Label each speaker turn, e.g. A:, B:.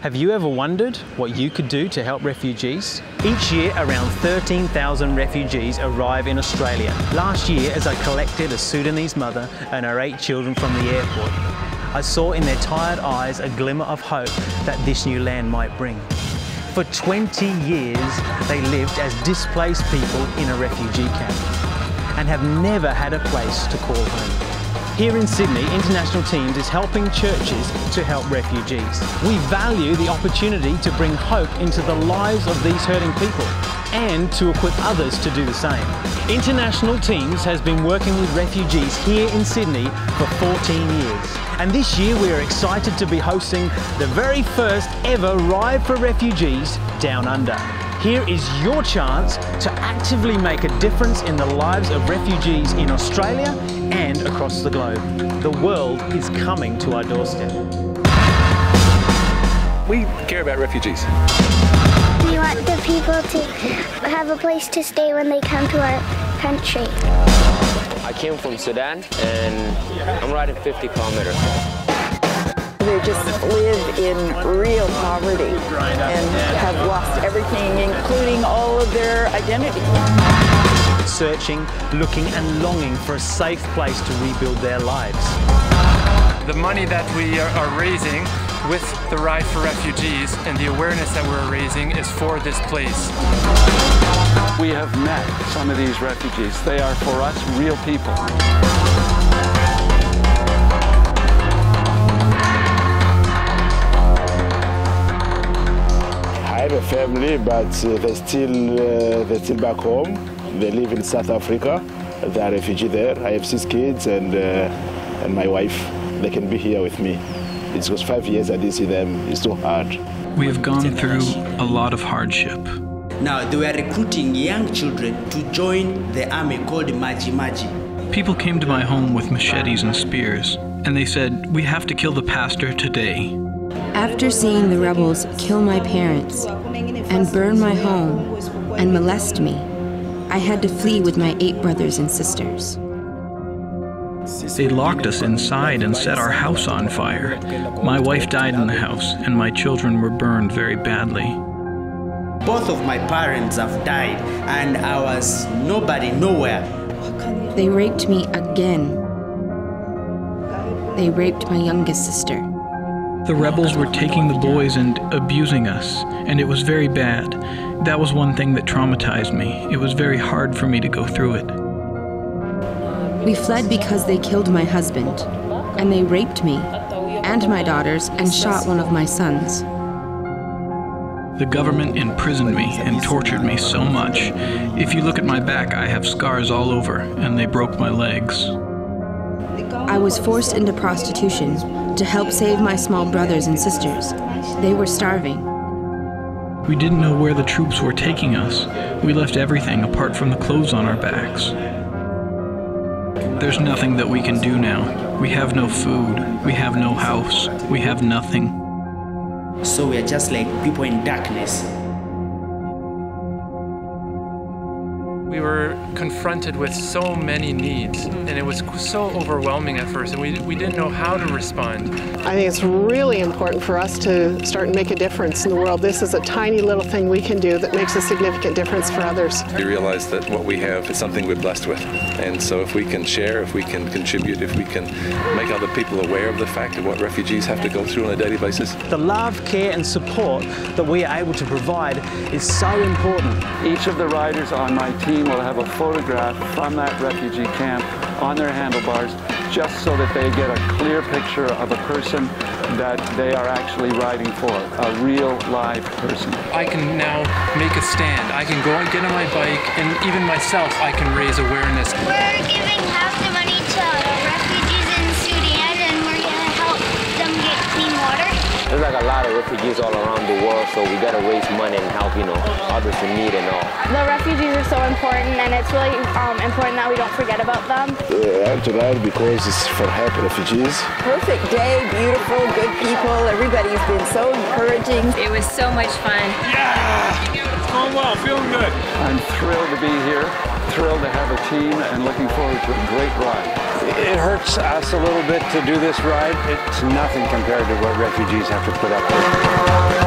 A: Have you ever wondered what you could do to help refugees? Each year, around 13,000 refugees arrive in Australia. Last year, as I collected a Sudanese mother and her 8 children from the airport, I saw in their tired eyes a glimmer of hope that this new land might bring. For 20 years, they lived as displaced people in a refugee camp and have never had a place to call home. Here in Sydney, International Teams is helping churches to help refugees. We value the opportunity to bring hope into the lives of these hurting people and to equip others to do the same. International Teams has been working with refugees here in Sydney for 14 years. And this year we are excited to be hosting the very first ever Ride for Refugees Down Under. Here is your chance to actively make a difference in the lives of refugees in Australia and across the globe. The world is coming to our doorstep.
B: We care about refugees.
C: We want the people to have a place to stay when they come to our country.
D: I came from Sudan and I'm riding 50 kilometers.
E: They just live in real poverty and have lost everything, including all of their identity.
A: Searching, looking and longing for a safe place to rebuild their lives.
F: The money that we are raising with the Ride for Refugees and the awareness that we're raising is for this place.
G: We have met some of these refugees. They are, for us, real people.
H: I have a family, but they're still back home. They live in South Africa. They are refugee there. I have 6 kids and my wife. They can be here with me. It was 5 years I didn't see them. It's too hard.
I: We have gone through a lot of hardship.
J: Now they were recruiting young children to join the army called Maji Maji.
I: People came to my home with machetes and spears, and they said, "We have to kill the pastor today."
K: After seeing the rebels kill my parents and burn my home and molest me, I had to flee with my 8 brothers and sisters.
I: They locked us inside and set our house on fire. My wife died in the house, and my children were burned very badly.
J: Both of my parents have died, and I was nobody, nowhere.
K: They raped me again. They raped my youngest sister.
I: The rebels were taking the boys and abusing us, and it was very bad. That was one thing that traumatized me. It was very hard for me to go through it.
K: We fled because they killed my husband, and they raped me and my daughters and shot one of my sons.
I: The government imprisoned me and tortured me so much. If you look at my back, I have scars all over, and they broke my legs.
K: I was forced into prostitution to help save my small brothers and sisters. They were starving.
I: We didn't know where the troops were taking us. We left everything apart from the clothes on our backs. There's nothing that we can do now. We have no food. We have no house. We have nothing.
J: So we are just like people in darkness.
F: We were confronted with so many needs, and it was so overwhelming at first, and we didn't know how to respond.
L: I think it's really important for us to start and make a difference in the world. This is a tiny little thing we can do that makes a significant difference for others.
B: We realize that what we have is something we're blessed with. And so if we can share, if we can contribute, if we can make other people aware of the fact of what refugees have to go through on a daily basis.
A: The love, care and support that we are able to provide is so important.
G: Each of the riders on my team will have a photograph from that refugee camp on their handlebars, just so that they get a clear picture of a person that they are actually riding for, a real live person.
F: I can now make a stand. I can go and get on my bike, and even myself, I can raise awareness.
C: We're giving half the money to refugees in Sudan, and we're going to help them get clean water.
D: There's like a lot of refugees all around the world, so we gotta raise money and help, others in need and all.
M: The refugees are so important, and it's really important that we don't forget about them.
H: I have to ride because it's for help refugees.
E: Perfect day, beautiful, good people. Everybody's been so encouraging.
N: It was so much fun.
F: Yeah! It's going well, feeling good.
G: I'm thrilled to be here. thrilled to have a team and looking forward to a great ride.
N: It hurts us a little bit to do this ride. It's nothing compared to what refugees have to put up with.